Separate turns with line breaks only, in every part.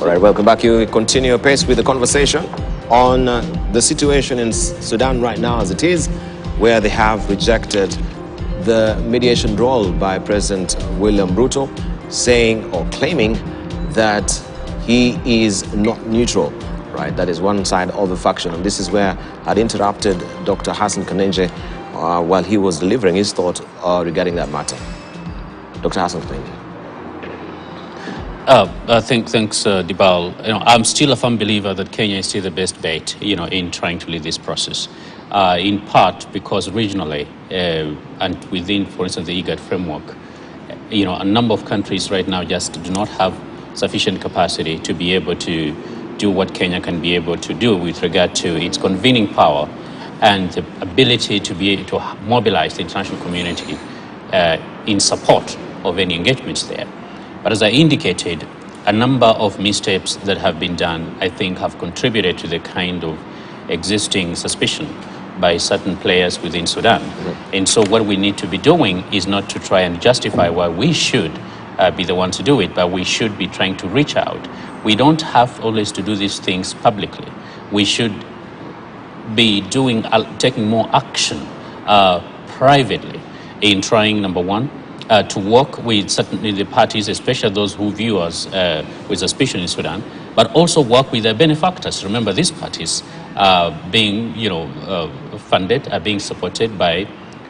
All right, welcome back. You continue pace with the conversation on the situation in Sudan right now as it is, where they have rejected the mediation role by President William Ruto, saying or claiming that he is not neutral, right? That is one side of the faction. And this is where I'd interrupted Dr. Hassan Kanenje while he was delivering his thought regarding that matter. Dr. Hassan Kanenje.
Thanks, Dibal. I'm still a firm believer that Kenya is still the best bet, in trying to lead this process. In part because regionally and within, for instance, the IGAD framework, a number of countries right now just do not have sufficient capacity to be able to do what Kenya can be able to do with regard to its convening power and the ability to be able to mobilize the international community in support of any engagements there. But as I indicated, a number of missteps that have been done, I think, have contributed to the kind of existing suspicion by certain players within Sudan. Mm-hmm. And so what we need to be doing is not to try and justify why we should be the ones to do it, but we should be trying to reach out. We don't have always to do these things publicly. We should be taking more action privately in trying, number one, to work with certainly the parties, especially those who view us with suspicion in Sudan, but also work with their benefactors. Remember, these parties are being, funded, are being supported by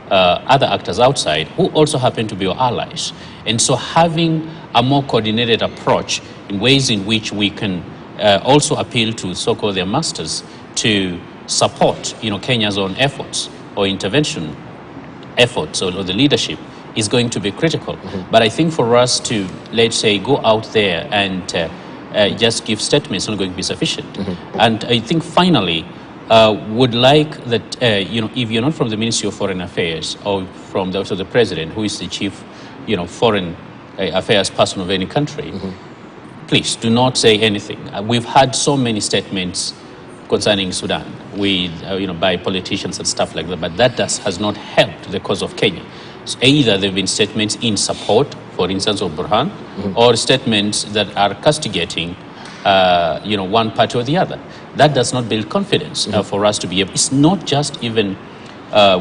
other actors outside who also happen to be our allies. And so having a more coordinated approach in ways in which we can also appeal to so-called their masters to support, Kenya's own efforts or intervention efforts or the leadership is going to be critical. Mm-hmm. But I think for us to, let's say, go out there and just give statements is not going to be sufficient. Mm-hmm. And I think finally, would like that, if you're not from the Ministry of Foreign Affairs or from also the President, who is the chief, foreign affairs person of any country, mm-hmm. please do not say anything. We've had so many statements concerning Sudan with, by politicians and stuff like that, but that has not helped the cause of Kenya. So either there have been statements in support, for instance, of Burhan, mm-hmm. or statements that are castigating, one party or the other. That does not build confidence mm-hmm. For us to be able. It's not just even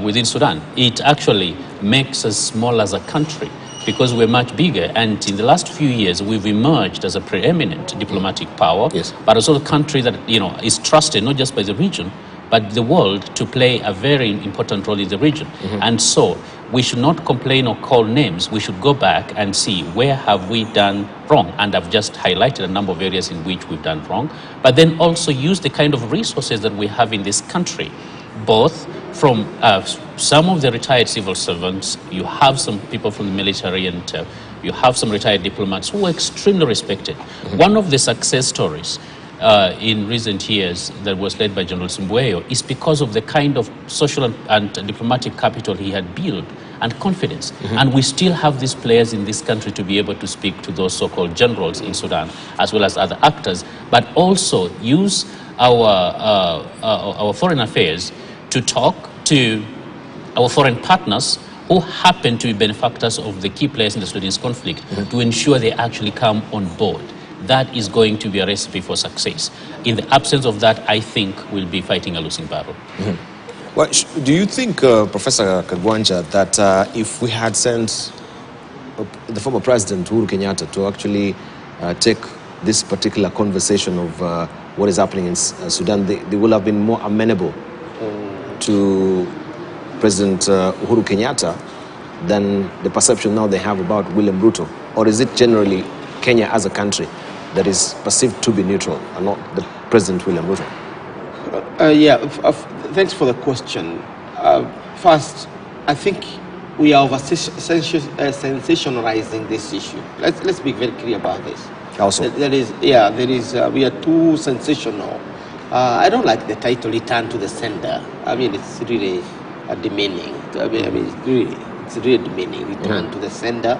within Sudan. It actually makes us small as a country because we're much bigger. And in the last few years, we've emerged as a preeminent diplomatic power, yes. but also a country that is trusted not just by the region, but the world to play a very important role in the region. Mm-hmm. And so we should not complain or call names. We should go back and see where have we done wrong. And I've just highlighted a number of areas in which we've done wrong. But then also use the kind of resources that we have in this country, both from some of the retired civil servants. You have some people from the military and you have some retired diplomats who are extremely respected. Mm-hmm. One of the success stories in recent years that was led by General Simbueyo is because of the kind of social and diplomatic capital he had built and confidence. Mm-hmm. And we still have these players in this country to be able to speak to those so-called generals in Sudan, as well as other actors, but also use our foreign affairs to talk to our foreign partners who happen to be benefactors of the key players in the Sudanese conflict, mm-hmm. to ensure they actually come on board. That is going to be a recipe for success. In the absence of that, I think we'll be fighting a losing battle.
Mm-hmm. Well, do you think, Professor Kagwanja, that if we had sent the former President Uhuru Kenyatta to actually take this particular conversation of what is happening in Sudan, they will have been more amenable to President Uhuru Kenyatta than the perception now they have about William Ruto? Or is it generally Kenya as a country that is perceived to be neutral and not the President William Ruto?
Thanks for the question. First, I think we are sensationalizing this issue. Let's be very clear about this.
Also,
we are too sensational. I don't like the title "Return to the Sender." I mean, it's really demeaning. It's really demeaning. Return to the sender.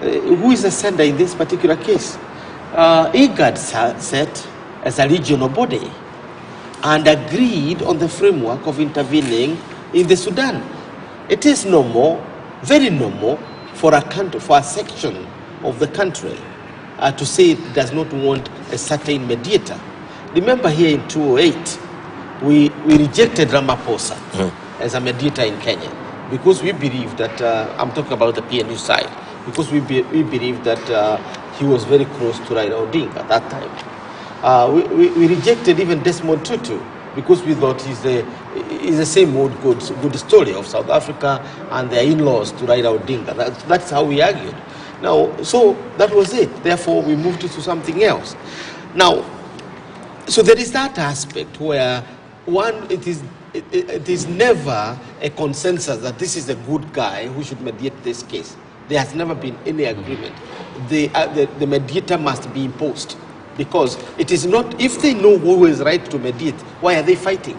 Who is the sender in this particular case? IGAD sat as a regional body and agreed on the framework of intervening in the Sudan. It is normal, very normal, for a section of the country to say it does not want a certain mediator. Remember here in 2008, we rejected Ramaphosa as a mediator in Kenya because we believe that, I'm talking about the PNU side, because we believe that he was very close to Raila Odinga at that time. We rejected even Desmond Tutu because we thought he's the same old good story of South Africa and their in-laws to Raila Odinga. That's how we argued. Now, so that was it. Therefore, we moved to something else. Now, so there is that aspect where it is never a consensus that this is a good guy who should mediate this case. There has never been any agreement. The mediator must be imposed, because it is not, if they know who is right to mediate, why are they fighting?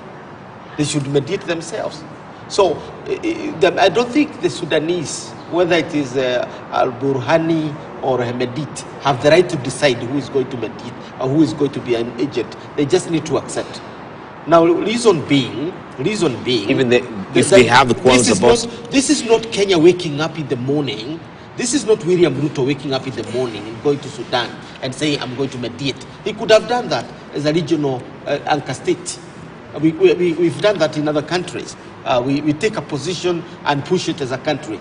They should mediate themselves. So I don't think the Sudanese, whether it is Al-Burhani or Hemedit, have the right to decide who is going to mediate or who is going to be an agent. They just need to accept. Now, reason being,
even if they have the qualms about,
this is not Kenya waking up in the morning. This is not William Ruto waking up in the morning and going to Sudan and saying, I'm going to mediate. He could have done that as a regional anchor state. We've done that in other countries. We take a position and push it as a country.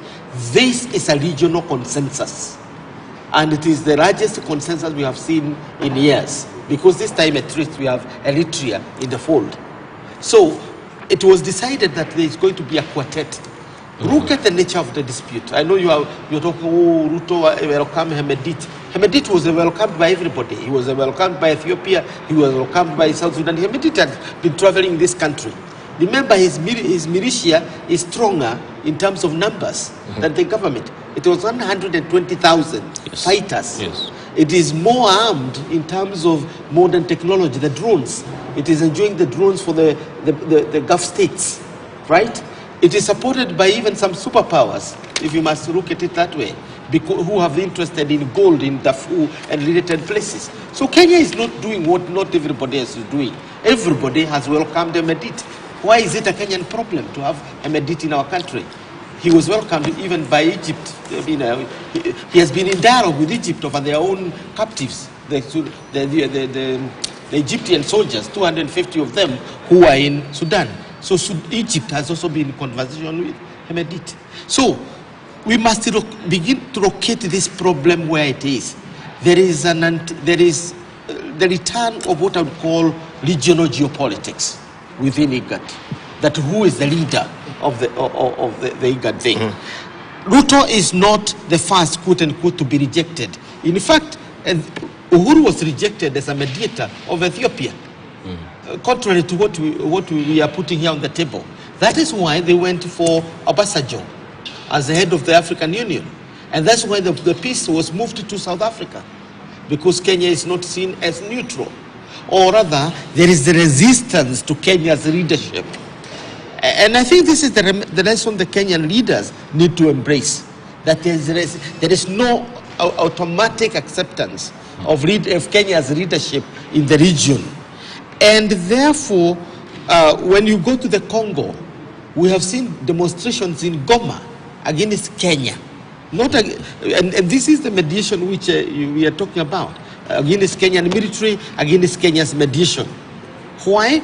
This is a regional consensus. And it is the largest consensus we have seen in years. Because this time at least we have Eritrea in the fold. So it was decided that there is going to be a quartet. Look at the nature of the dispute. I know you're talking, Ruto welcomed Hemedit. Hemedit was welcomed by everybody. He was welcomed by Ethiopia. He was welcomed by South Sudan. Hemedit had been traveling this country. Remember, his militia is stronger in terms of numbers than the government. It was 120,000 fighters. Yes. It is more armed in terms of modern technology, the drones. It is enjoying the drones for the Gulf states, right? It is supported by even some superpowers, if you must look at it that way, who have interested in gold in Darfur and related places. So Kenya is not doing what not everybody else is doing. Everybody has welcomed Hemedit. Why is it a Kenyan problem to have Hemedit in our country? He was welcomed even by Egypt. He has been in dialogue with Egypt over their own captives, the Egyptian soldiers, 250 of them who are in Sudan. So Egypt has also been in conversation with Hemedit. So we must begin to locate this problem where it is. There is the return of what I would call regional geopolitics within IGAD. That who is the leader of the IGAD thing. Ruto is not the first, quote unquote, to be rejected. In fact, Uhuru was rejected as a mediator of Ethiopia. Contrary to what we are putting here on the table. That is why they went for Obasanjo as the head of the African Union. And that's why the peace was moved to South Africa, because Kenya is not seen as neutral. Or rather, there is the resistance to Kenya's leadership. And I think this is the lesson the Kenyan leaders need to embrace, that there is no automatic acceptance of Kenya's leadership in the region. And therefore, when you go to the Congo, we have seen demonstrations in Goma against Kenya. And this is the mediation which we are talking about, against Kenyan military, against Kenya's mediation. Why?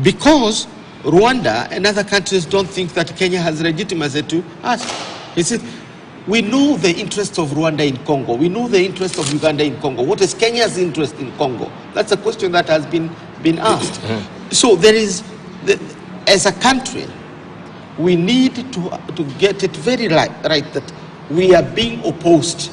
Because Rwanda and other countries don't think that Kenya has legitimacy to ask. We know the interest of Rwanda in Congo. We know the interest of Uganda in Congo. What is Kenya's interest in Congo? That's a question that has been asked. So there is, as a country, we need to get it very right that we are being opposed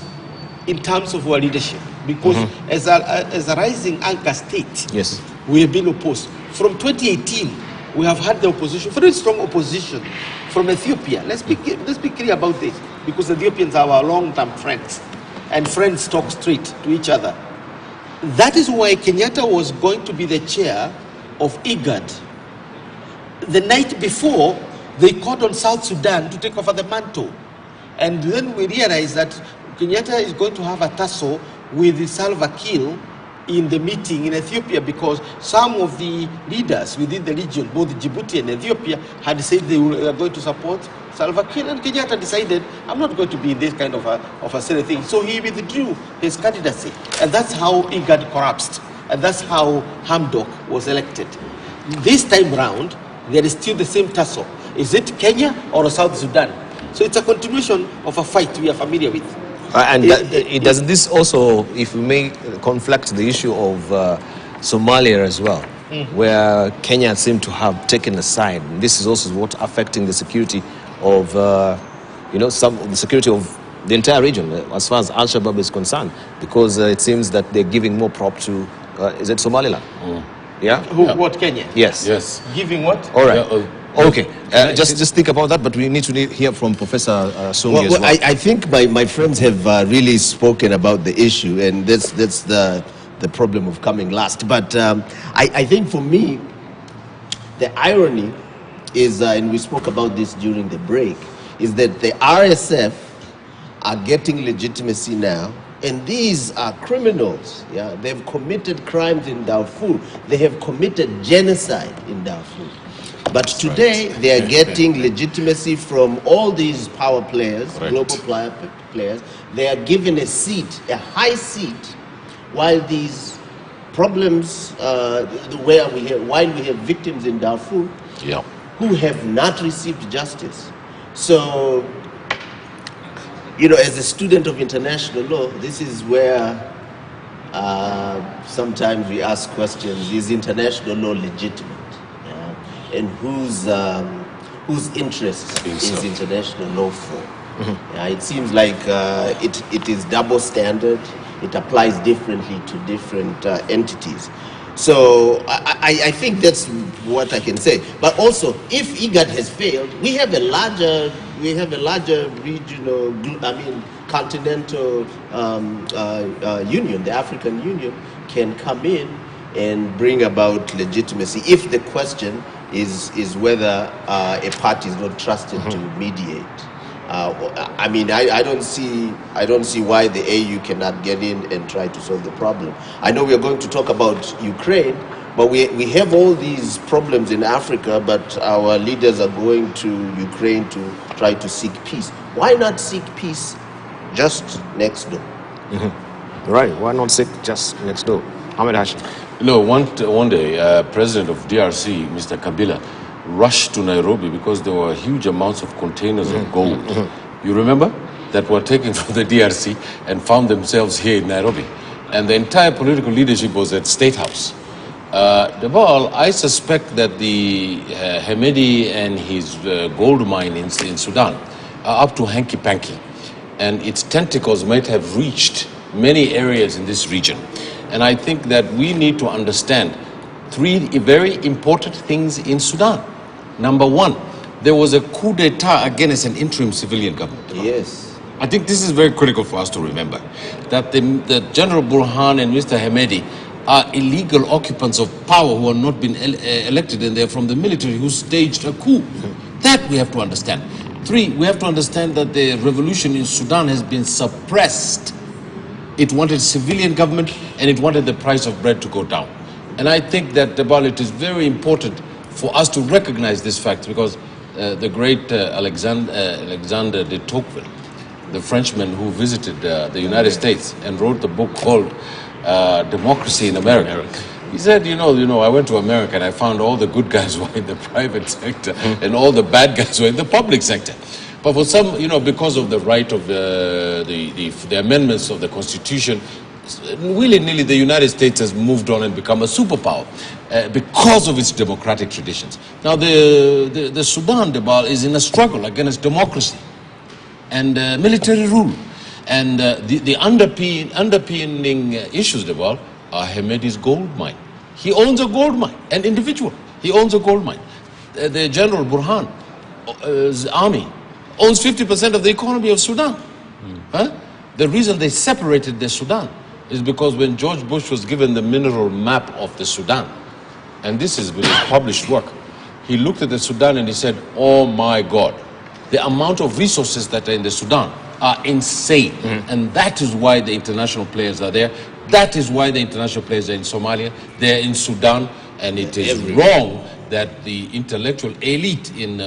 in terms of our leadership. Because as a rising anchor state, yes, we have been opposed. From 2018, we have had the opposition, very strong opposition from Ethiopia. Let's be clear about this, because Ethiopians are our long-term friends, and friends talk straight to each other. That is why Kenyatta was going to be the chair of IGAD. The night before, they called on South Sudan to take over the mantle. And then we realized that Kenyatta is going to have a tussle with Salva Kiir in the meeting in Ethiopia, because some of the leaders within the region, both Djibouti and Ethiopia, had said they were going to support Salva Kiir, and Kenyatta decided, I'm not going to be in this kind of a silly thing. So he withdrew his candidacy, and that's how IGAD collapsed. and that's how Hamdok was elected. This time round, there is still the same tussle. Is it Kenya or South Sudan? So it's a continuation of a fight we are familiar with.
Does this also, if we may, conflict the issue of Somalia as well, where Kenya seemed to have taken a side? And this is also what affecting the security of, the security of the entire region as far as Al-Shabaab is concerned, because it seems that they're giving more prop to, is it Somaliland? Yeah?
What, Kenya?
Yes.
Yes.
Giving what?
All right. Okay. Just think about that, but we need to hear from Professor Sungi as well.
I think my friends have really spoken about the issue, and that's the problem of coming last. But I think for me, the irony is, and we spoke about this during the break, is that the RSF are getting legitimacy now, and these are criminals. Yeah, they've committed crimes in Darfur. They have committed genocide in Darfur. But today they are getting legitimacy from all these power players, global players. They are given a seat, a high seat, while these problems, while we have victims in Darfur who have not received justice. So, as a student of international law, this is where sometimes we ask questions: is international law legitimate? And whose interest is international law for? It seems like it is double standard. It applies differently to different entities. So I think that's what I can say. But also, if IGAD has failed, we have a larger regional, continental union. The African Union can come in and bring about legitimacy if the question is whether a party is not trusted to mediate. I don't see why the AU cannot get in and try to solve the problem. I know we are going to talk about Ukraine, but we have all these problems in Africa, but our leaders are going to Ukraine to try to seek peace. Why not seek peace just next door?
Right, why not seek just next door? Ahmed Hashim.
No, one day, President of DRC, Mr. Kabila, rushed to Nairobi because there were huge amounts of containers of gold. You remember? That were taken from the DRC and found themselves here in Nairobi. And the entire political leadership was at State House. Debal, I suspect that the Hemedi and his gold mine in Sudan are up to hanky-panky. And its tentacles might have reached many areas in this region. And I think that we need to understand three very important things in Sudan. Number one, there was a coup d'etat against an interim civilian government.
Yes.
I think this is very critical for us to remember, that the General Burhan and Mr. Hemedi are illegal occupants of power who have not been elected, and they're from the military who staged a coup. That we have to understand. Three, we have to understand that the revolution in Sudan has been suppressed. It wanted civilian government, and it wanted the price of bread to go down. And I think that, Debal, it is very important for us to recognize this fact, because the great Alexander de Tocqueville, the Frenchman who visited the United States and wrote the book called Democracy in America. He said, you know, I went to America and I found all the good guys were in the private sector and all the bad guys were in the public sector. But for some, because of the right of the amendments of the Constitution, willy-nilly the United States has moved on and become a superpower because of its democratic traditions. Now the Sudan, Debal, is in a struggle against democracy and military rule. And the underpinning issues, Debal, are Hemedi's gold mine. He owns a gold mine, an individual. He owns a gold mine. The General Burhan's army owns 50% of the economy of Sudan. The reason they separated the Sudan is because when George Bush was given the mineral map of the Sudan, and this is with his published work, he looked at the Sudan and he said, oh my God, the amount of resources that are in the Sudan are insane. And that is why the international players are there. That is why the international players are in Somalia, they're in Sudan, and it is wrong that the intellectual elite in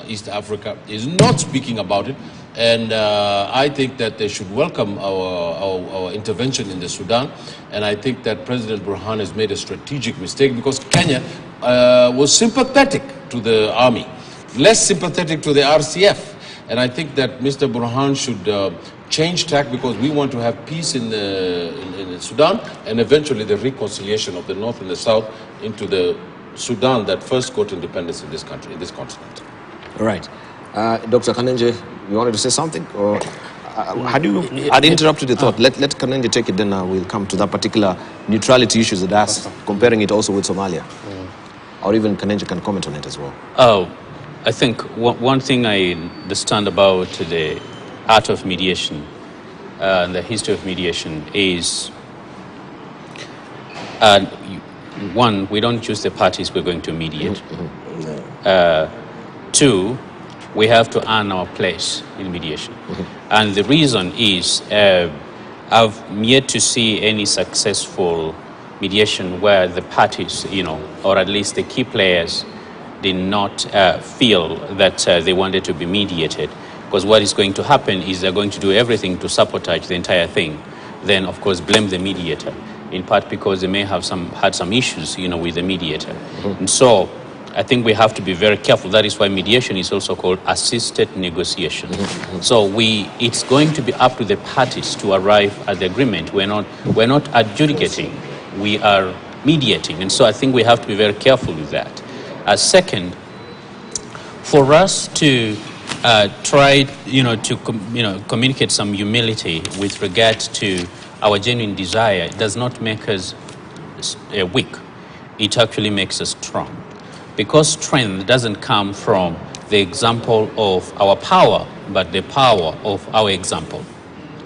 East Africa is not speaking about it And I think that they should welcome our intervention in the Sudan. And I think that President Burhan has made a strategic mistake because Kenya was sympathetic to the army, less sympathetic to the RCF. And I think that Mr. Burhan should change tack because we want to have peace in Sudan and eventually the reconciliation of the North and the South into the Sudan that first got independence in this country, in this continent.
All right. Dr. Kanenje, you wanted to say something? Or I'd interrupted the thought. Let Kanenje take it, then we'll come to that particular neutrality issues that asked, comparing it also with Somalia. Or even Kanenje can comment on it as well.
Oh, I think one thing I understand about the art of mediation and the history of mediation is, one, we don't choose the parties we're going to mediate. Two, we have to earn our place in mediation. And the reason is I've yet to see any successful mediation where the parties, or at least the key players, did not feel that they wanted to be mediated. Because what is going to happen is they're going to do everything to sabotage the entire thing. Then, of course, blame the mediator, in part because they may have had some issues, with the mediator. And so I think we have to be very careful. That is why mediation is also called assisted negotiation. So it's going to be up to the parties to arrive at the agreement. We're not adjudicating, we are mediating. And so I think we have to be very careful with that. Second, for us to try, to communicate some humility with regard to our genuine desire, it does not make us weak. It actually makes us strong. Because strength doesn't come from the example of our power, but the power of our example.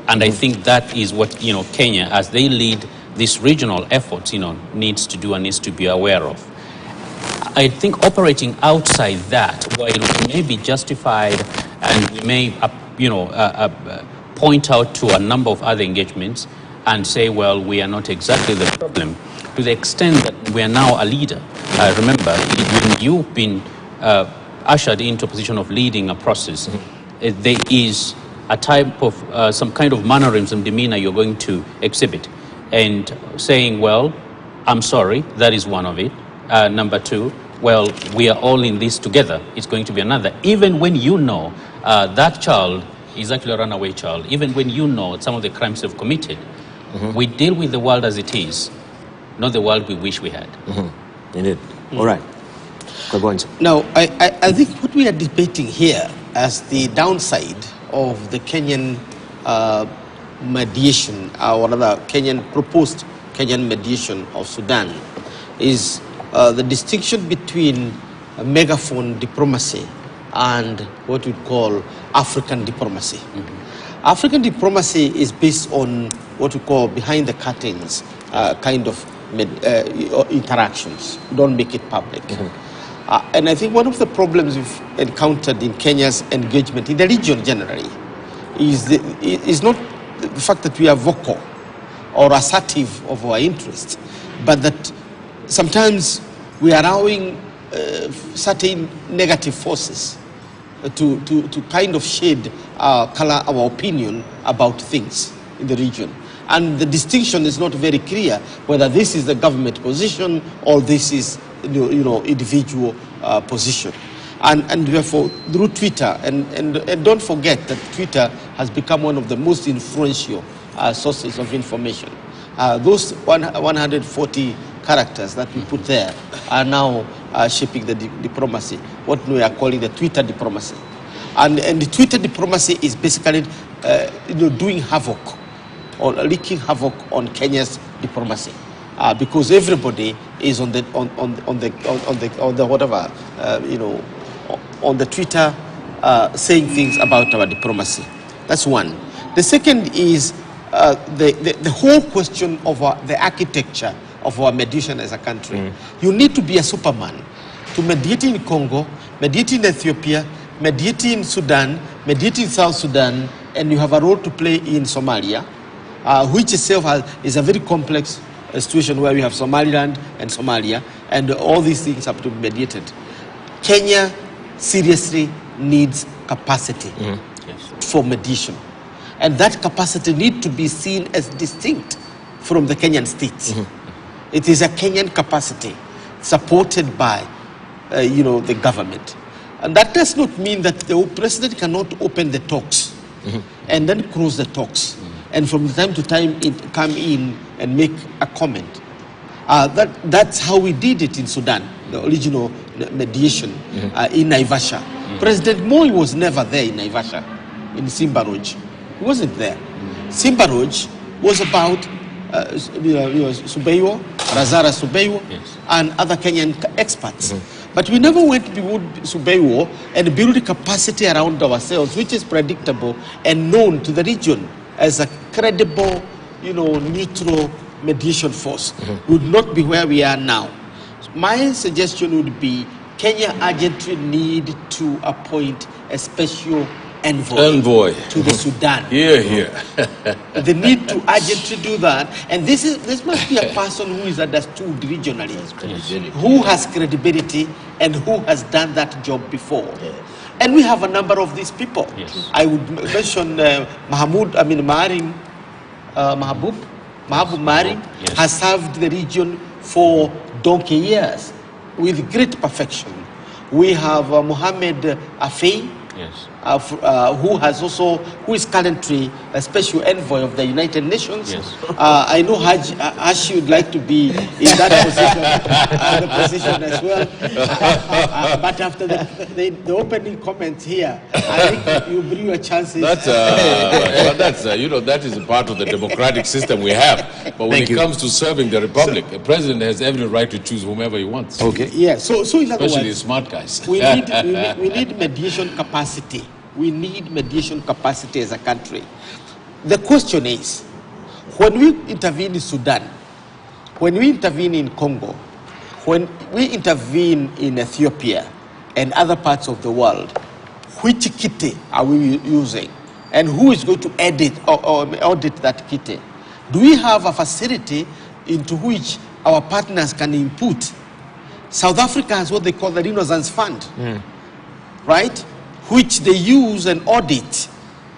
And I think that is what, Kenya, as they lead this regional effort, needs to do and needs to be aware of. I think operating outside that, while it may be justified and we may, point out to a number of other engagements and say, well, we are not exactly the problem, to the extent that we are now a leader. Remember, when you've been ushered into a position of leading a process, there is a type of, some kind of mannerism, demeanor you're going to exhibit. And saying, well, I'm sorry, that is one of it. Number two, well, we are all in this together. It's going to be another. Even when that child is actually a runaway child, even when some of the crimes they've committed, we deal with the world as it is, not the world we wish we had.
Indeed. All right.
Now, I think what we are debating here as the downside of the Kenyan mediation, or rather proposed Kenyan mediation of Sudan, is the distinction between megaphone diplomacy and what we call African diplomacy. African diplomacy is based on what we call behind the curtains kind of interactions. Don't make it public. And I think one of the problems we've encountered in Kenya's engagement in the region generally is not the fact that we are vocal or assertive of our interests, but that sometimes we are allowing certain negative forces to kind of shade color our opinion about things in the region. And the distinction is not very clear whether this is the government position or this is individual position. And therefore, through Twitter, and don't forget that Twitter has become one of the most influential sources of information. Those 140 characters that we put there are now shaping the diplomacy, what we are calling the Twitter diplomacy. And the Twitter diplomacy is basically doing havoc or wreaking havoc on Kenya's diplomacy, because everybody is on the whatever on the Twitter saying things about our diplomacy. That's one. The second is the whole question of the architecture of our mediation as a country. You need to be a Superman to mediate in Congo, mediate in Ethiopia, mediate in Sudan, mediate in South Sudan, and you have a role to play in Somalia, which itself is a very complex situation where we have Somaliland and Somalia, and all these things have to be mediated. Kenya seriously needs capacity.
Yes.
for mediation. And that capacity needs to be seen as distinct from the Kenyan state. It is a Kenyan capacity supported by, the government. And that does not mean that the president cannot open the talks and then close the talks. And from time to time, it come in and make a comment. That's how we did it in Sudan, the original mediation in Naivasha. President Moi was never there in Naivasha, in Simbaroj. He wasn't there. Simbaroj was about Subeyo, Razara Subeyo, and other Kenyan experts. But we never went beyond Subeyo and build capacity around ourselves, which is predictable and known to the region as a credible, neutral mediation force. Would not be where we are now. My suggestion would be Kenya urgently need to appoint a special envoy to the Sudan. They need to urgently do that, and this must be a person who is understood regionally, who has credibility and who has done that job before. And we have a number of these people. I would mention Mahbub Maharim has served the region for donkey years with great perfection. We have Mohamed Afey, who is currently a special envoy of the United Nations. I know Hashi would like to be in that position, as well. But after the opening comments here, I think you bring your chances.
That is a part of the democratic system we have. But when it comes to serving the republic, the president has every right to choose whomever he wants.
So in other
especially
words,
smart guys.
we need mediation capacity. We need mediation capacity as a country. The question is, when we intervene in Sudan, when we intervene in Congo, when we intervene in Ethiopia and other parts of the world, which kit are we using? And who is going to edit or audit that kit? Do we have a facility into which our partners can input? South Africa has what they call the Renaissance Fund, right? Which they use and audit,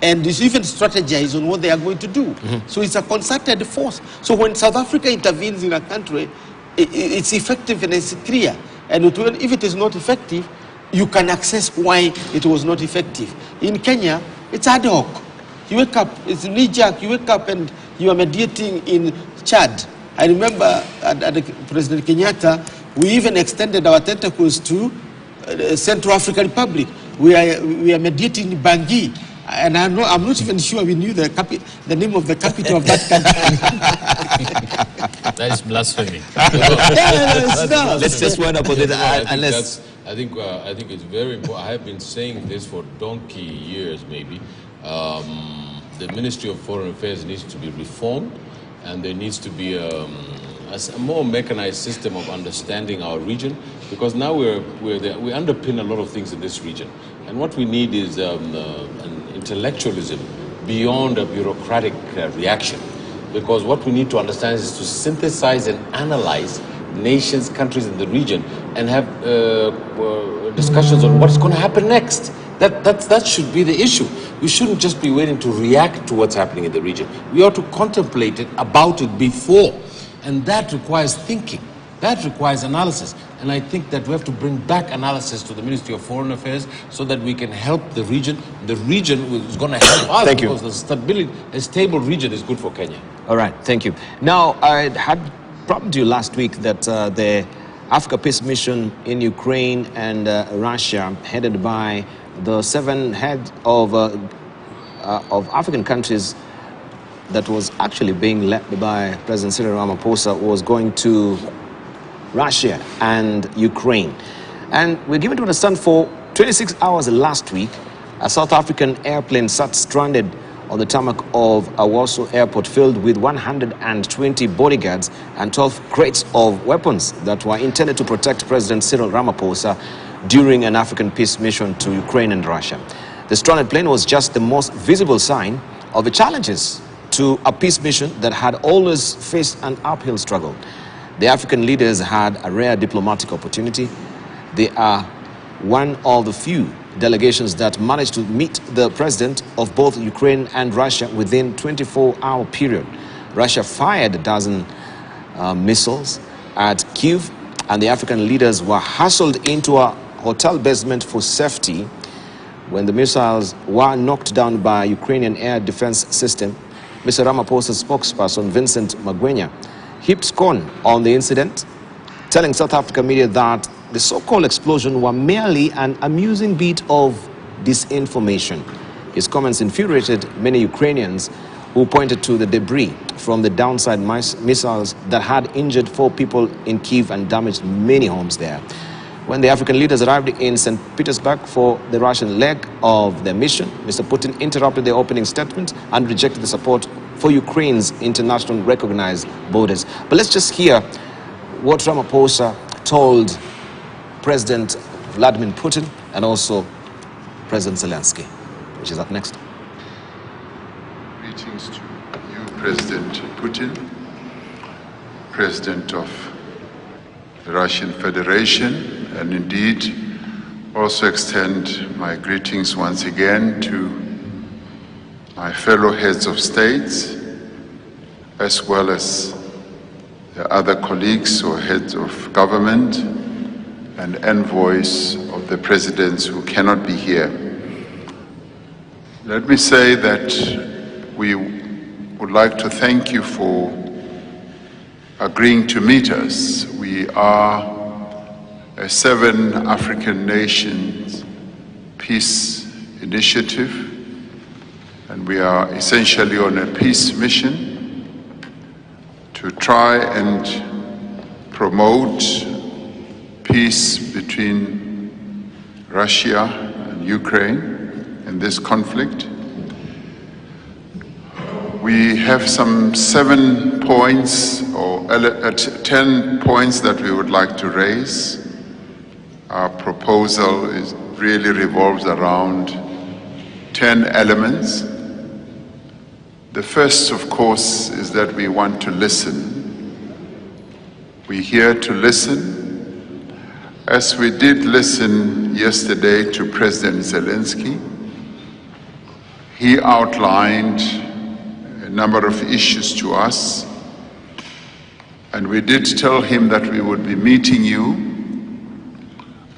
and is even strategize on what they are going to do. So it's a concerted force. So when South Africa intervenes in a country, it's effective and it's clear. And if it is not effective, you can access why it was not effective. In Kenya, it's ad hoc. You wake up, it's knee-jerk, you wake up and you are mediating in Chad. I remember at President Kenyatta, we even extended our tentacles to Central African Republic. We are mediating in Bangui, and I'm not even sure we knew the name of the capital of that country.
That is blasphemy.
Let's just wind up on it.
I think it's very important. I have been saying this for donkey years, maybe. The Ministry of Foreign Affairs needs to be reformed, and there needs to be a more mechanized system of understanding our region, because now we underpin a lot of things in this region, and what we need is an intellectualism beyond a bureaucratic reaction, because what we need to understand is to synthesize and analyze nations, countries in the region, and have discussions on what's going to happen next. That should be the issue. We shouldn't just be waiting to react to what's happening in the region. We ought to contemplate about it before. And that requires thinking. That requires analysis. And I think that we have to bring back analysis to the Ministry of Foreign Affairs so that we can help the region. The region is going to help us.
Thank you.
Because a stable region is good for Kenya.
All right, thank you. Now, I had promised you last week that the Africa Peace Mission in Ukraine and Russia, headed by the 7 heads of African countries, that was actually being led by President Cyril Ramaphosa, was going to Russia and Ukraine. And we're given to understand for 26 hours last week, a South African airplane sat stranded on the tarmac of a Warsaw airport filled with 120 bodyguards and 12 crates of weapons that were intended to protect President Cyril Ramaphosa during an African peace mission to Ukraine and Russia. The stranded plane was just the most visible sign of the challenges to a peace mission that had always faced an uphill struggle. The African leaders had a rare diplomatic opportunity. They are one of the few delegations that managed to meet the president of both Ukraine and Russia within 24-hour period. Russia fired a dozen missiles at Kyiv, and the African leaders were hustled into a hotel basement for safety when the missiles were knocked down by Ukrainian air defense system. Mr. Ramaphosa's spokesperson, Vincent Magwenya, heaped scorn on the incident, telling South African media that the so-called explosion were merely an amusing bit of disinformation. His comments infuriated many Ukrainians who pointed to the debris from the downside missiles that had injured 4 people in Kyiv and damaged many homes there. When the African leaders arrived in St. Petersburg for the Russian leg of their mission, Mr. Putin interrupted their opening statement and rejected the support for Ukraine's internationally recognized borders. But let's just hear what Ramaphosa told President Vladimir Putin and also President Zelensky, which is up next.
Greetings to you, President Putin, President of the Russian Federation, and indeed also extend my greetings once again to my fellow heads of states, as well as the other colleagues or heads of government and envoys of the presidents who cannot be here. Let me say that we would like to thank you for agreeing to meet us. We are a 7 African nations peace initiative, and we are essentially on a peace mission to try and promote peace between Russia and Ukraine in this conflict. We have some 7 points or 10 points that we would like to raise. Our proposal really revolves around 10 elements. The first, of course, is that we want to listen. We're here to listen, as we did listen yesterday to President Zelensky. He outlined a number of issues to us, and we did tell him that we would be meeting you,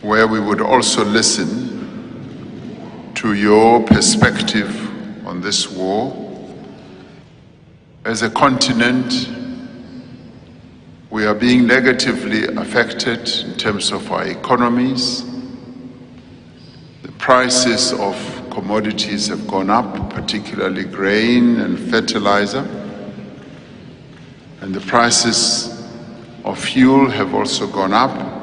where we would also listen to your perspective on this war. As a continent, we are being negatively affected in terms of our economies. The prices of commodities have gone up, particularly grain and fertilizer. And the prices of fuel have also gone up.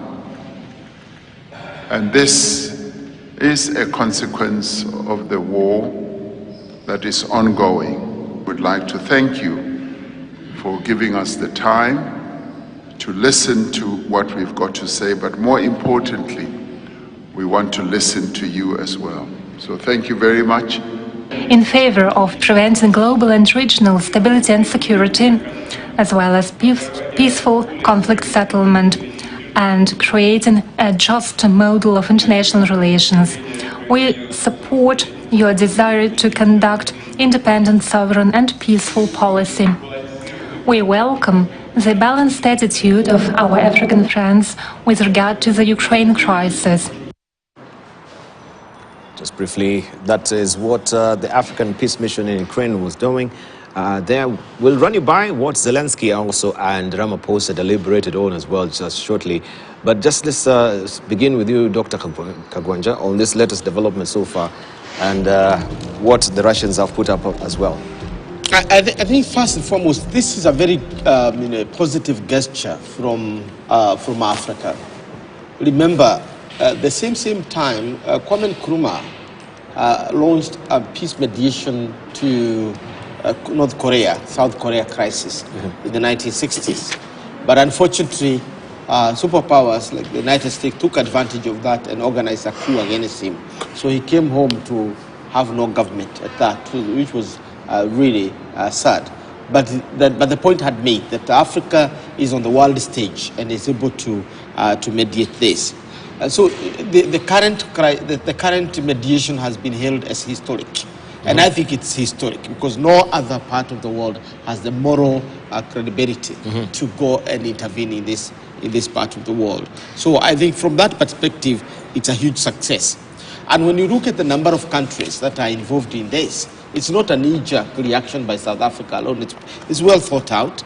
And this is a consequence of the war that is ongoing. We'd like to thank you for giving us the time to listen to what we've got to say, but more importantly, we want to listen to you as well. So thank you very much.
In favor of preventing global and regional stability and security, as well as peaceful conflict settlement and creating a just model of international relations. We support your desire to conduct independent, sovereign and peaceful policy. We welcome the balanced attitude of our African friends with regard to the Ukraine crisis.
Just briefly, that is what the African Peace Mission in Ukraine was doing. There, we'll run you by what Zelensky also and Ramaphosa deliberated on as well just shortly. But just let's begin with you, Dr. Kagwanja, on this latest development so far and what the Russians have put up as well.
I think first and foremost, this is a very positive gesture from Africa. Remember, the same time, Kwame Nkrumah launched a peace mediation to North Korea, South Korea crisis in the 1960s. But unfortunately, superpowers like the United States took advantage of that and organized a coup against him. So he came home to have no government at that, which was really sad. But the point had made that Africa is on the world stage and is able to mediate this. So the current mediation has been hailed as historic. And I think it's historic because no other part of the world has the moral credibility to go and intervene in this part of the world. So I think from that perspective, it's a huge success. And when you look at the number of countries that are involved in this, it's not a knee-jerk reaction by South Africa alone. It's well thought out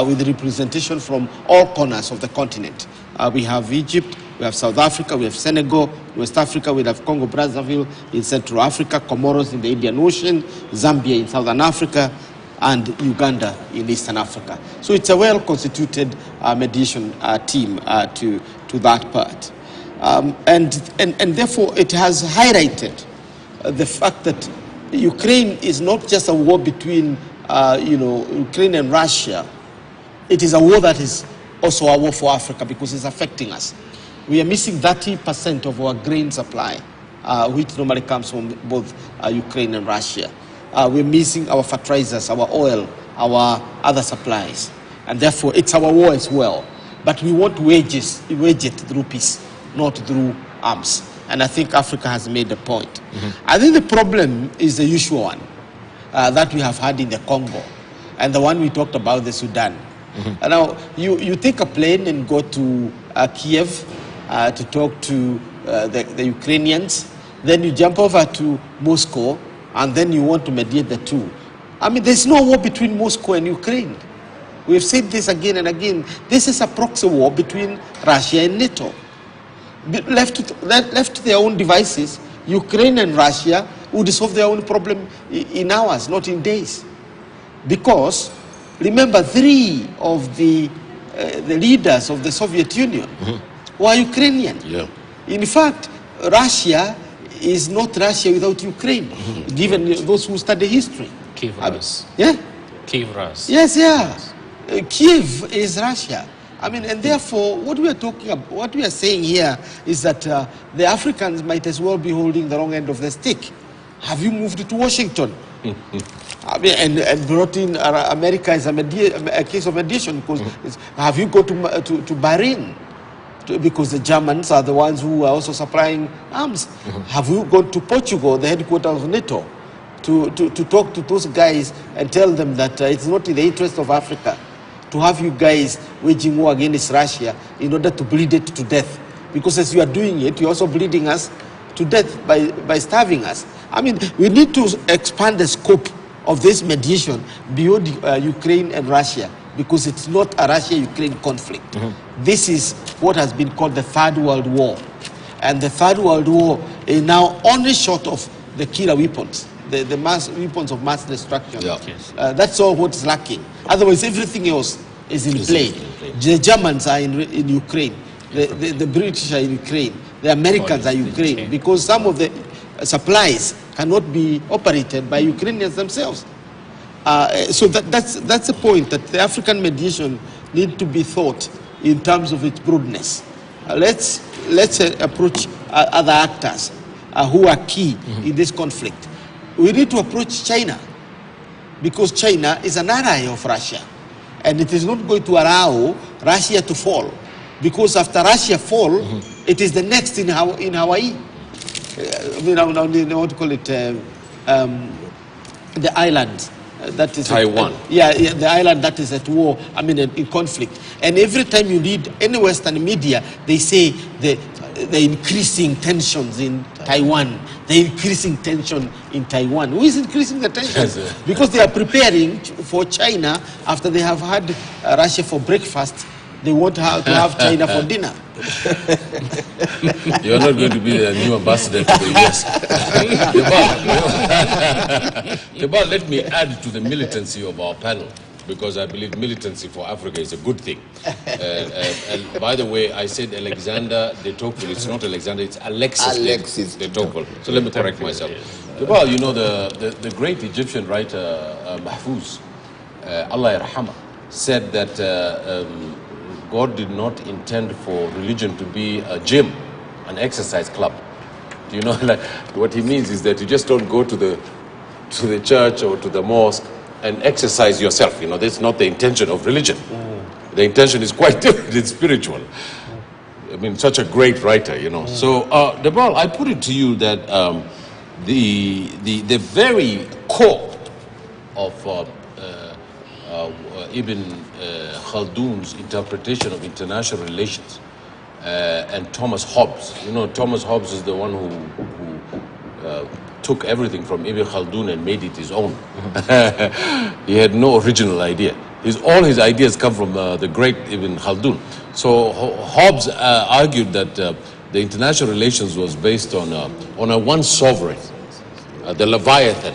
with representation from all corners of the continent. We have Egypt, we have South Africa, we have Senegal, West Africa, we have Congo, Brazzaville in Central Africa, Comoros in the Indian Ocean, Zambia in Southern Africa, and Uganda in Eastern Africa. So it's a well-constituted mediation team to that part. And therefore it has highlighted the fact that Ukraine is not just a war between Ukraine and Russia. It is a war that is also a war for Africa because it's affecting us. We are missing 30% of our grain supply, which normally comes from both Ukraine and Russia. We're missing our fertilizers, our oil, our other supplies. And therefore, it's our war as well. But we want to wage it through peace, not through arms. And I think Africa has made a point. I think the problem is the usual one that we have had in the Congo, and the one we talked about, the Sudan. Now, you take a plane and go to Kiev to talk to the Ukrainians, then you jump over to Moscow, and then you want to mediate the two. I mean, there's no war between Moscow and Ukraine. We've said this again and again. This is a proxy war between Russia and NATO. Left to their own devices, Ukraine and Russia would solve their own problem in hours, not in days. Because, remember, 3 of the leaders of the Soviet Union were Ukrainian.
Yeah.
In fact, Russia is not Russia without Ukraine, given those who study history.
Kiev Rus.
Yeah?
Kiev Rus.
Yes, yeah. Kiev is Russia. I mean, and therefore, what we are talking about, what we are saying here is that the Africans might as well be holding the wrong end of the stick. Have you moved to Washington? I mean, and brought in America as a case of mediation? Because have you gone to Bahrain? Because the Germans are the ones who are also supplying arms. Have you gone to Portugal, the headquarters of NATO, to talk to those guys and tell them that it's not in the interest of Africa to have you guys waging war against Russia in order to bleed it to death? Because as you are doing it, you're also bleeding us to death by starving us. I mean, we need to expand the scope of this mediation beyond Ukraine and Russia, because it's not a Russia-Ukraine conflict. This is what has been called the Third World War. And the Third World War is now only short of the killer weapons, the weapons of mass destruction.
Yeah.
That's all what's lacking. Otherwise, everything else is in play. The Germans are in Ukraine. The British are in Ukraine. The Americans are Ukraine. Because some of the supplies cannot be operated by Ukrainians themselves. So that's the point, that the African mediation needs to be thought in terms of its broadness. Let's approach other actors who are key in this conflict. We need to approach China, because China is an ally of Russia, and it is not going to allow Russia to fall, because after Russia fall, it is the next in Hawaii. What to call it? The island. That is
Taiwan.
The island that is at war, in conflict. And every time you read any Western media, they say the increasing tensions in Taiwan, the increasing tension in Taiwan. Who is increasing the tension? Because they are preparing for China after they have had Russia for breakfast. They want to have China for dinner.
You're not going to be the new ambassador to the US. Kebal, let me add to the militancy of our panel, because I believe militancy for Africa is a good thing. And by the way, I said Alexander de Tocqueville. It's not Alexander, it's Alexis de Tocqueville. So let me correct myself. Kebal, you know the great Egyptian writer Mahfouz, Allah Yarhamah, said that God did not intend for religion to be a gym, an exercise club. Do you know, like, what he means is that you just don't go to the church or to the mosque and exercise yourself. You know, that's not the intention of religion. The intention is quite different. It's spiritual. such a great writer, you know. So, Debal, I put it to you that the very core of Ibn Khaldun's interpretation of international relations and Thomas Hobbes. You know, Thomas Hobbes is the one who took everything from Ibn Khaldun and made it his own. He had no original idea. All his ideas come from the great Ibn Khaldun. So Hobbes argued that the international relations was based on a one sovereign, the Leviathan,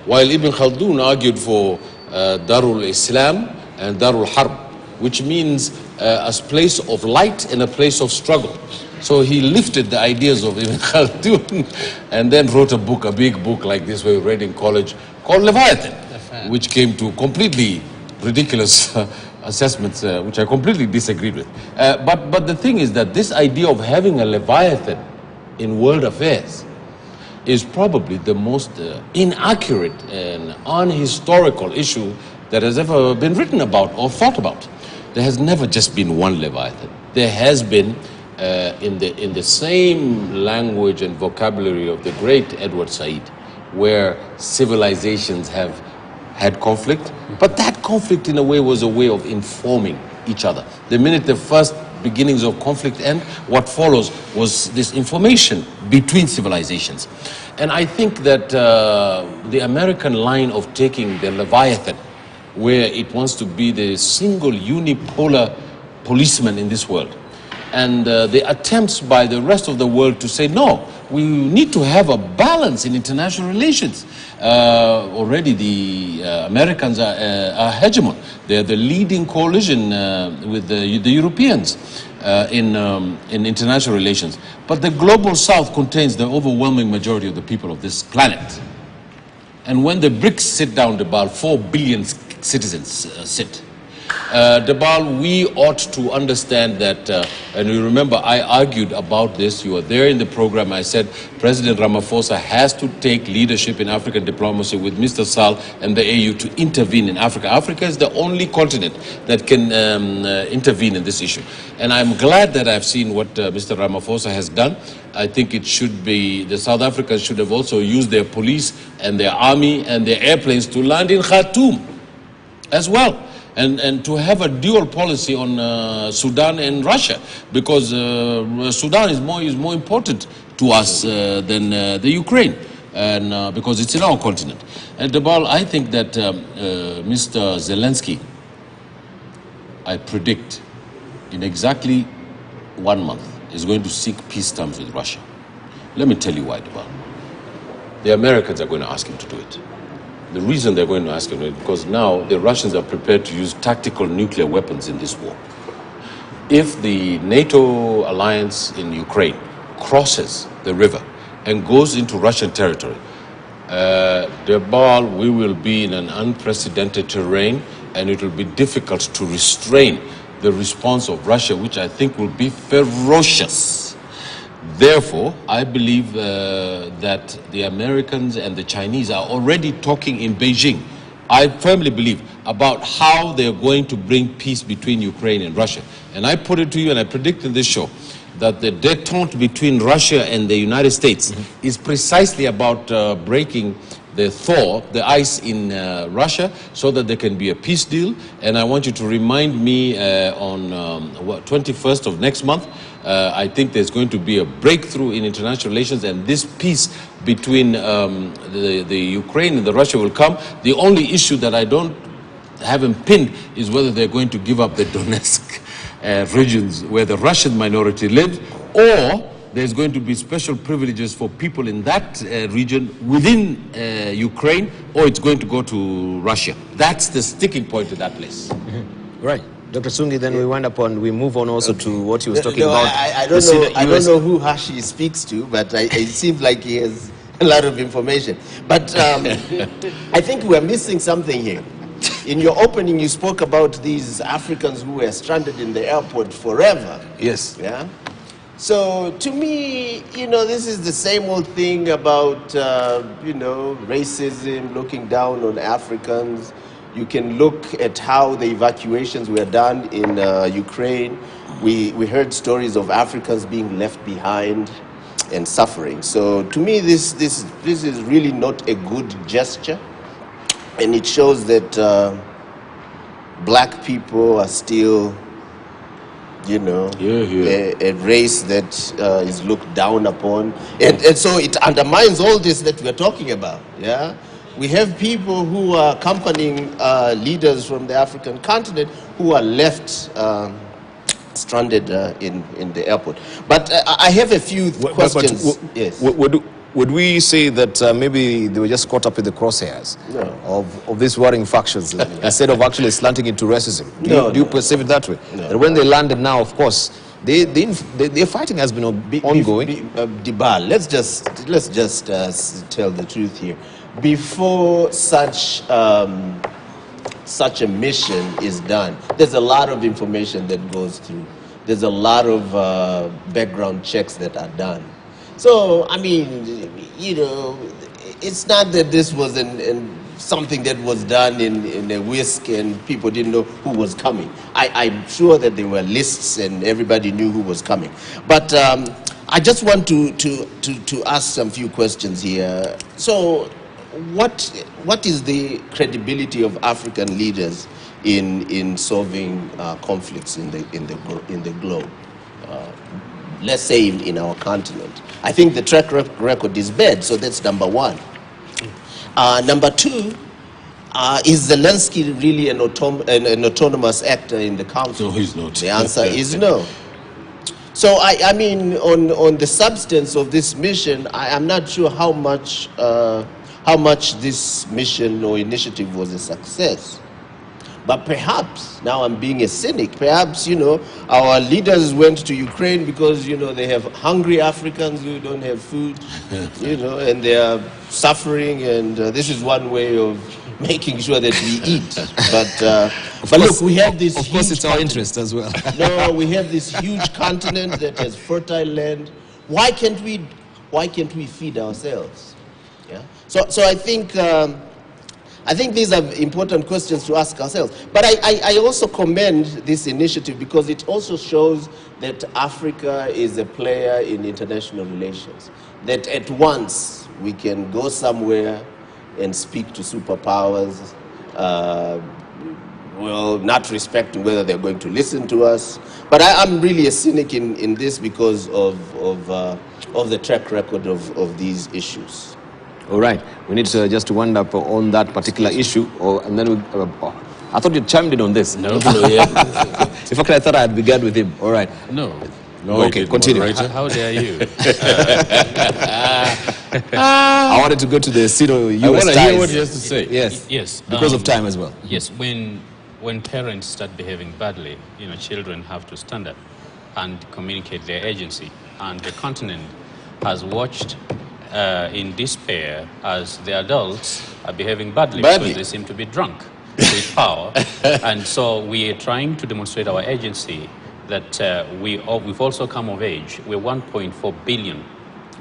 while Ibn Khaldun argued for Darul Islam and Darul Harb, which means a place of light and a place of struggle. So he lifted the ideas of Ibn Khaldun and then wrote a book, a big book like this we read in college, called Leviathan, which came to completely ridiculous assessments, which I completely disagreed with. But the thing is that this idea of having a Leviathan in world affairs is probably the most inaccurate and unhistorical issue that has ever been written about or thought about. There has never just been one Leviathan. There has been, in the same language and vocabulary of the great Edward Said, where civilizations have had conflict, but that conflict in a way was a way of informing each other. The minute the first beginnings of conflict end, what follows was this information between civilizations. And I think that the American line of taking the Leviathan, where it wants to be the single unipolar policeman in this world, and the attempts by the rest of the world to say, no, we need to have a balance in international relations. Already the Americans are hegemon. They're the leading coalition with the Europeans in international relations. But the global south contains the overwhelming majority of the people of this planet. And when the BRICS sit down, Debal, 4 billion citizens sit. Debal, we ought to understand that, and you remember I argued about this, you were there in the program, I said President Ramaphosa has to take leadership in African diplomacy with Mr. Sall and the AU to intervene in Africa. Africa is the only continent that can intervene in this issue. And I'm glad that I've seen what Mr. Ramaphosa has done. I think it should be, the South Africans should have also used their police and their army and their airplanes to land in Khartoum as well. And to have a dual policy on Sudan and Russia, because Sudan is more important to us than the Ukraine, and because it's in our continent. And Debal, I think that Mr. Zelensky, I predict, in exactly 1 month, is going to seek peace terms with Russia. Let me tell you why, Debal. The Americans are going to ask him to do it. The reason they're going to ask him is because now the Russians are prepared to use tactical nuclear weapons in this war. If the NATO alliance in Ukraine crosses the river and goes into Russian territory, Debal, we will be in an unprecedented terrain, and it will be difficult to restrain the response of Russia, which I think will be ferocious. Therefore, I believe that the Americans and the Chinese are already talking in Beijing, I firmly believe, about how they're going to bring peace between Ukraine and Russia. And I put it to you, and I predict in this show, that the détente between Russia and the United States is precisely about breaking the ice in Russia, so that there can be a peace deal. And I want you to remind me on 21st of next month, I think there's going to be a breakthrough in international relations, and this peace between the Ukraine and the Russia will come. The only issue that I don't haven't pinned is whether they're going to give up the Donetsk regions where the Russian minority lives, or there's going to be special privileges for people in that region within Ukraine, or it's going to go to Russia. That's the sticking point to that place.
Right. Dr. Sungi, then we move on also to what he was talking about.
I don't know who Hashi speaks to, but it seems like he has a lot of information. But I think we're missing something here. In your opening, you spoke about these Africans who were stranded in the airport forever.
Yes.
Yeah. So to me, this is the same old thing about, racism, looking down on Africans. You can look at how the evacuations were done in Ukraine. We heard stories of Africans being left behind and suffering. So to me, this is really not a good gesture, and it shows that black people are still, you know, a race that is looked down upon, and so it undermines all this that we're talking about. Yeah. We have people who are accompanying leaders from the African continent who are left stranded in the airport. But I have a few questions. Yes.
Would we say that maybe they were just caught up in the crosshairs of these warring factions instead of actually slanting into racism? Do you perceive it that way? No. And when they landed now, of course, their fighting has been ongoing.
Dibal, let's just tell the truth here. Before such a mission is done, there's a lot of information that goes through. There's a lot of background checks that are done. So, I mean, you know, it's not that this was something that was done in a whisk and people didn't know who was coming. I'm sure that there were lists and everybody knew who was coming. But I just want to ask some few questions here. So, what is the credibility of African leaders in solving conflicts in the globe? Let's say in our continent. I think the track record is bad, so that's number one. Number two, is Zelensky really an autonomous actor in the council?
No, he's not.
The answer is no. So I mean, on the substance of this mission, I'm not sure how much this mission or initiative was a success. But perhaps, now I'm being a cynic, perhaps, you know, our leaders went to Ukraine because, you know, they have hungry Africans who don't have food, you know, and they are suffering, and this is one way of making sure that we eat. But look, we have this
Of course, it's our interest as well.
No, we have this huge continent that has fertile land. Why can't we feed ourselves? Yeah. So I think these are important questions to ask ourselves. But I also commend this initiative because it also shows that Africa is a player in international relations. That at once we can go somewhere and speak to superpowers, well, not respecting whether they're going to listen to us. But I'm really a cynic in this because of the track record of these issues.
All right, we need to just wind up on that particular issue, and then I thought you chimed in on this.
No, yeah.
In fact, I thought I had begun with him. All right.
No.
Okay, continue.
How dare you?
I wanted to go to the Sino-US
I want to
ties.
hear what he has to say.
Yes.
Yes.
Because of time as well.
Yes. When parents start behaving badly, you know, children have to stand up and communicate their agency. And the continent has watched in despair as the adults are behaving badly because they seem to be drunk with power. And so we are trying to demonstrate our agency that we've also come of age. We're 1.4 billion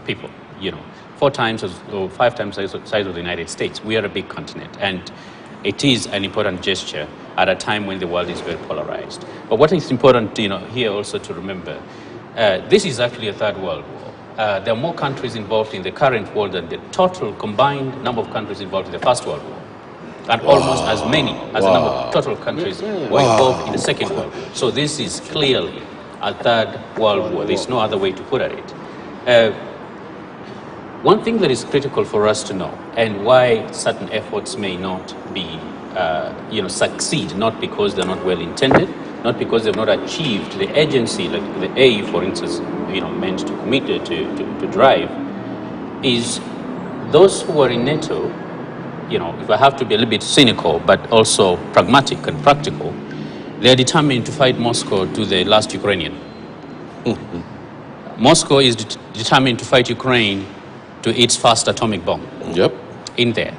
people, you know, 4 times or 5 times the size of the United States. We are a big continent, and it is an important gesture at a time when the world is very polarized. But what is important, you know, here also to remember, this is actually a third world war. There are more countries involved in the current war than the total combined number of countries involved in the First World War. And almost as many as the number of total countries were involved in the Second World War. So this is clearly a third world war. There's no other way to put it. One thing that is critical for us to know, and why certain efforts may not be, succeed, not because they're not well intended, not because they've not achieved the agency, like the A, for instance, meant to commit to drive, is those who are in NATO, if I have to be a little bit cynical, but also pragmatic and practical, they are determined to fight Moscow to the last Ukrainian. Moscow is determined to fight Ukraine to its first atomic bomb.
Yep.
In there.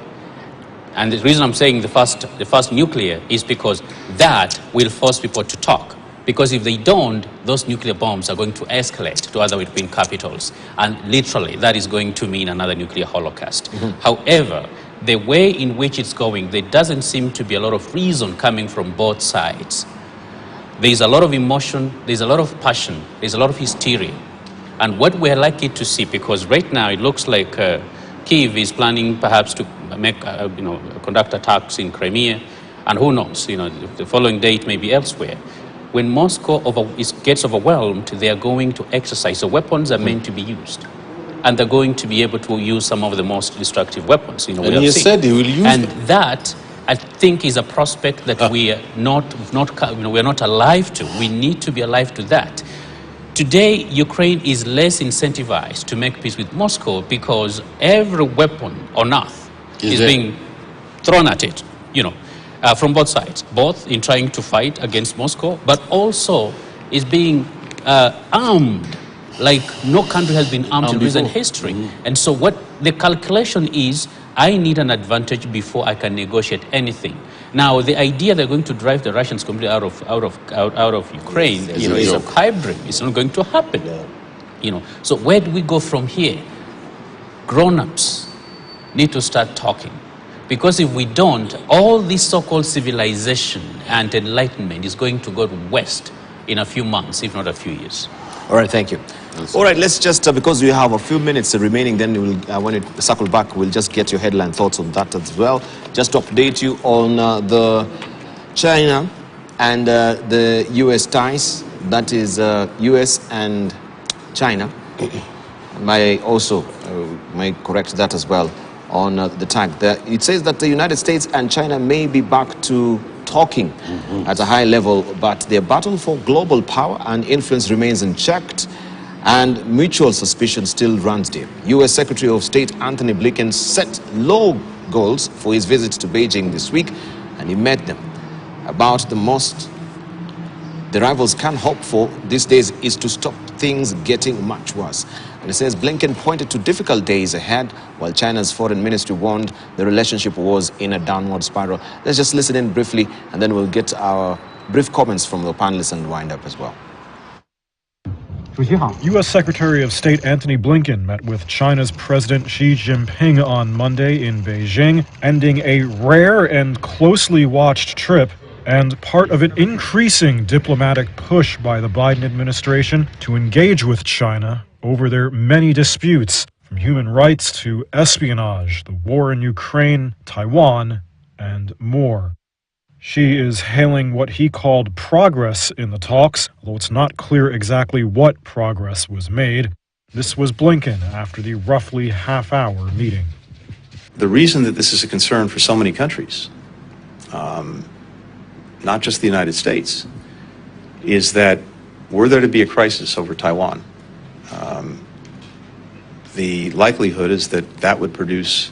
And the reason I'm saying the first nuclear is because that will force people to talk. Because if they don't, those nuclear bombs are going to escalate to other European capitals. And literally, that is going to mean another nuclear holocaust. However, the way in which it's going, there doesn't seem to be a lot of reason coming from both sides. There's a lot of emotion, there's a lot of passion, there's a lot of hysteria. And what we're likely to see, because right now it looks like Kyiv is planning perhaps to make, conduct attacks in Crimea, and who knows, the following day it may be elsewhere. When Moscow gets overwhelmed, they are going to exercise. The weapons are meant to be used. And they're going to be able to use some of the most destructive weapons.
And he said he will use them.
And that, I think, is a prospect that we are we're not alive to. We need to be alive to that. Today, Ukraine is less incentivized to make peace with Moscow because every weapon on earth is being thrown at it, from both sides, both in trying to fight against Moscow, but also is being armed like no country has been armed in recent history. And so what the calculation is, I need an advantage before I can negotiate anything. Now, the idea they're going to drive the Russians completely out of Ukraine, is a pipe dream. It's not going to happen. So where do we go from here? Grown-ups need to start talking. Because if we don't, all this so-called civilization and enlightenment is going to go west in a few months, if not a few years.
All right, thank you. All right, let's just, because we have a few minutes remaining, then when it circle back, we'll just get your headline thoughts on that as well. Just to update you on the China and the U.S. ties, that is U.S. and China. May correct that as well on the tag. It says that the United States and China may be back to talking at a high level, but their battle for global power and influence remains unchecked, and mutual suspicion still runs deep. U.S. Secretary of State Antony Blinken set low goals for his visit to Beijing this week, and he met them. About the most the rivals can hope for these days is to stop things getting much worse. And it says Blinken pointed to difficult days ahead, while China's foreign ministry warned the relationship was in a downward spiral. Let's just listen in briefly, and then we'll get our brief comments from the panelists and wind up as well.
U.S. Secretary of State Antony Blinken met with China's President Xi Jinping on Monday in Beijing, ending a rare and closely watched trip and part of an increasing diplomatic push by the Biden administration to engage with China over their many disputes, from human rights to espionage, the war in Ukraine, Taiwan, and more. Xi is hailing what he called progress in the talks, although it's not clear exactly what progress was made. This was Blinken after the roughly half-hour meeting.
The reason that this is a concern for so many countries, not just the United States, is that were there to be a crisis over Taiwan, the likelihood is that that would produce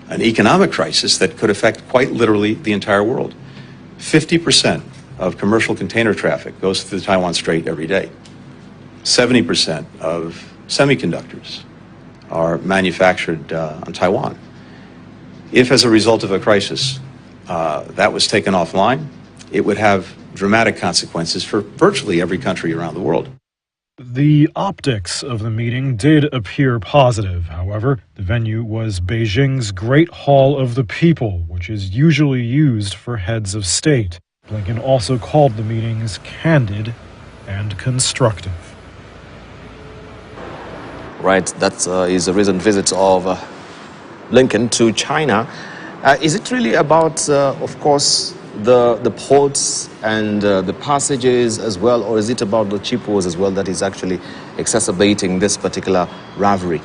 an economic crisis that could affect quite literally the entire world. 50% of commercial container traffic goes through the Taiwan Strait every day. 70% of semiconductors are manufactured on Taiwan. If, as a result of a crisis, that was taken offline, it would have dramatic consequences for virtually every country around the world.
The optics of the meeting did appear positive. However, the venue was Beijing's Great Hall of the People, which is usually used for heads of state. Blinken also called the meetings candid and constructive.
Right, that is a recent visit of Blinken to China. Is it really about, of course, the ports and the passages as well, or is it about the cheapos as well that is actually exacerbating this particular rivalry?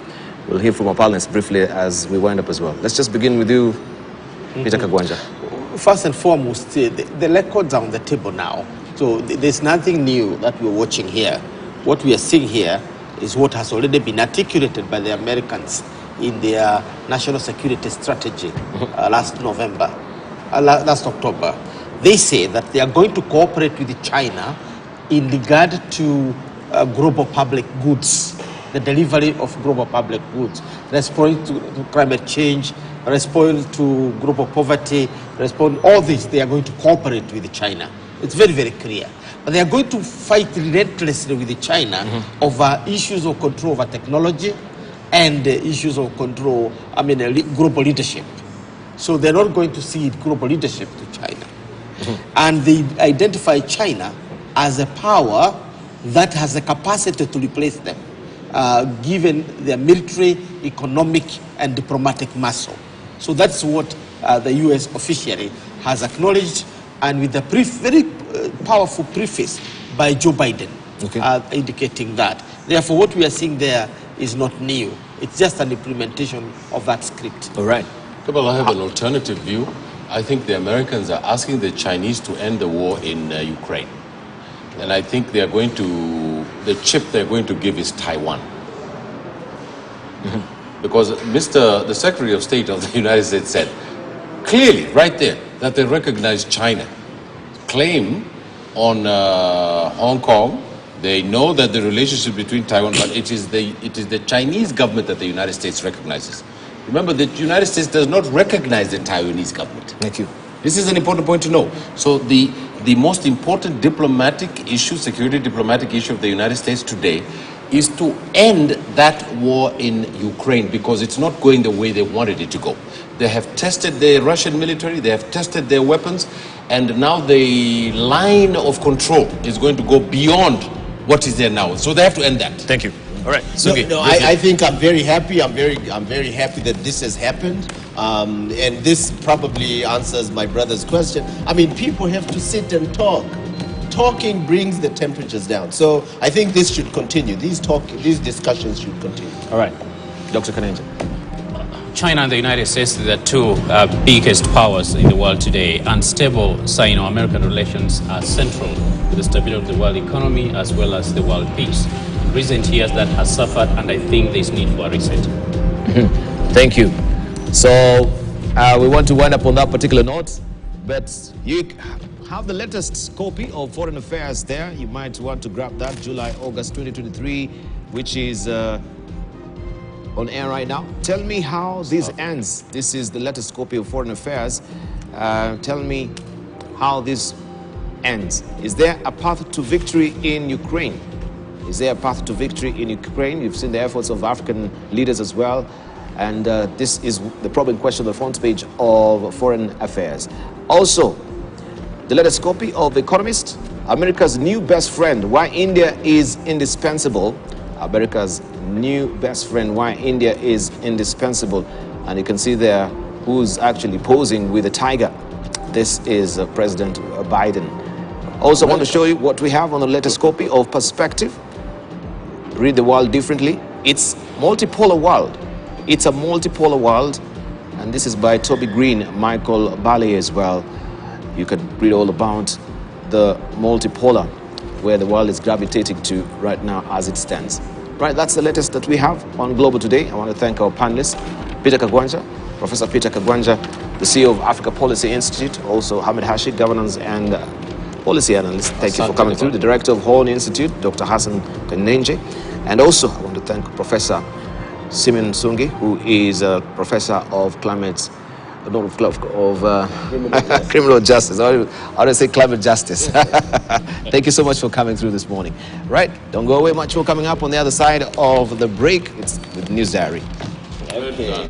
We'll hear from our panelists briefly as we wind up as well. Let's just begin with you, Peter Kagwanja.
First and foremost, the records are on the table now. So there's nothing new that we're watching here. What we are seeing here is what has already been articulated by the Americans in their national security strategy last October. They say that they are going to cooperate with China in regard to global public goods, the delivery of global public goods, responding to climate change, responding to global poverty, all this, they are going to cooperate with China. It's very, very clear. But they are going to fight relentlessly with China over issues of control over technology and issues of control, global leadership. So they're not going to cede global leadership to China. And they identify China as a power that has the capacity to replace them, given their military, economic, and diplomatic muscle. So that's what the U.S. officially has acknowledged, and with the very powerful preface by Joe Biden, indicating that. Therefore, what we are seeing there is not new. It's just an implementation of that script.
All right.
Well, I have an alternative view. I think the Americans are asking the Chinese to end the war in Ukraine. And I think they are going to, the chip they're going to give is Taiwan. Because the Secretary of State of the United States said clearly, right there, that they recognize China. Claim on Hong Kong, they know that the relationship between Taiwan, but it is the Chinese government that the United States recognizes. Remember, the United States does not recognize the Taiwanese government.
Thank you.
This is an important point to know. So the most important diplomatic issue, security diplomatic issue of the United States today is to end that war in Ukraine, because it's not going the way they wanted it to go. They have tested the Russian military, they have tested their weapons, and now the line of control is going to go beyond what is there now. So they have to end that.
Thank you. All right.
I think I'm very happy. I'm very happy that this has happened. And this probably answers my brother's question. I mean, people have to sit and talk. Talking brings the temperatures down. So I think this should continue. These discussions should continue.
All right. Dr. Kanenja.
China and the United States are the two biggest powers in the world today, and stable Sino-American relations are central to the stability of the world economy as well as the world peace. In recent years, that has suffered, and I think there's need for a reset.
Thank you. So we want to wind up on that particular note, but you have the latest copy of Foreign Affairs there. You might want to grab that, July-August 2023, which is on air right now. Tell me how this ends. This is the latest copy of Foreign Affairs. Tell me how this ends. Is there a path to victory in Ukraine? Is there a path to victory in Ukraine? You've seen the efforts of African leaders as well. And this is the probing question on the front page of Foreign Affairs. Also, the latest copy of The Economist, America's new best friend, why India is indispensable. America's new best friend, why India is indispensable. And you can see there who's actually posing with a tiger. This is President Biden. Also, I want to show you what we have on the latest copy of Perspective. Read the world differently. It's multipolar world. It's a multipolar world. And this is by Toby Green, Michael Bally as well. You can read all about the multipolar, where the world is gravitating to right now as it stands. Right, that's the latest that we have on Global Today. I want to thank our panelists, Peter Kagwanja, Professor Peter Kagwanja, the CEO of Africa Policy Institute, also Hamid Hashi, Governance and Policy Analyst. Thank you for coming through. The Director of Horn Institute, Dr. Hassan Kanenje. And also, I want to thank Professor Simeon Sungi, who is a Professor of Climate Criminal Justice. I want to say climate justice. Thank you so much for coming through this morning. Right, don't go away. Much more coming up on the other side of the break. It's with News Diary.
Okay.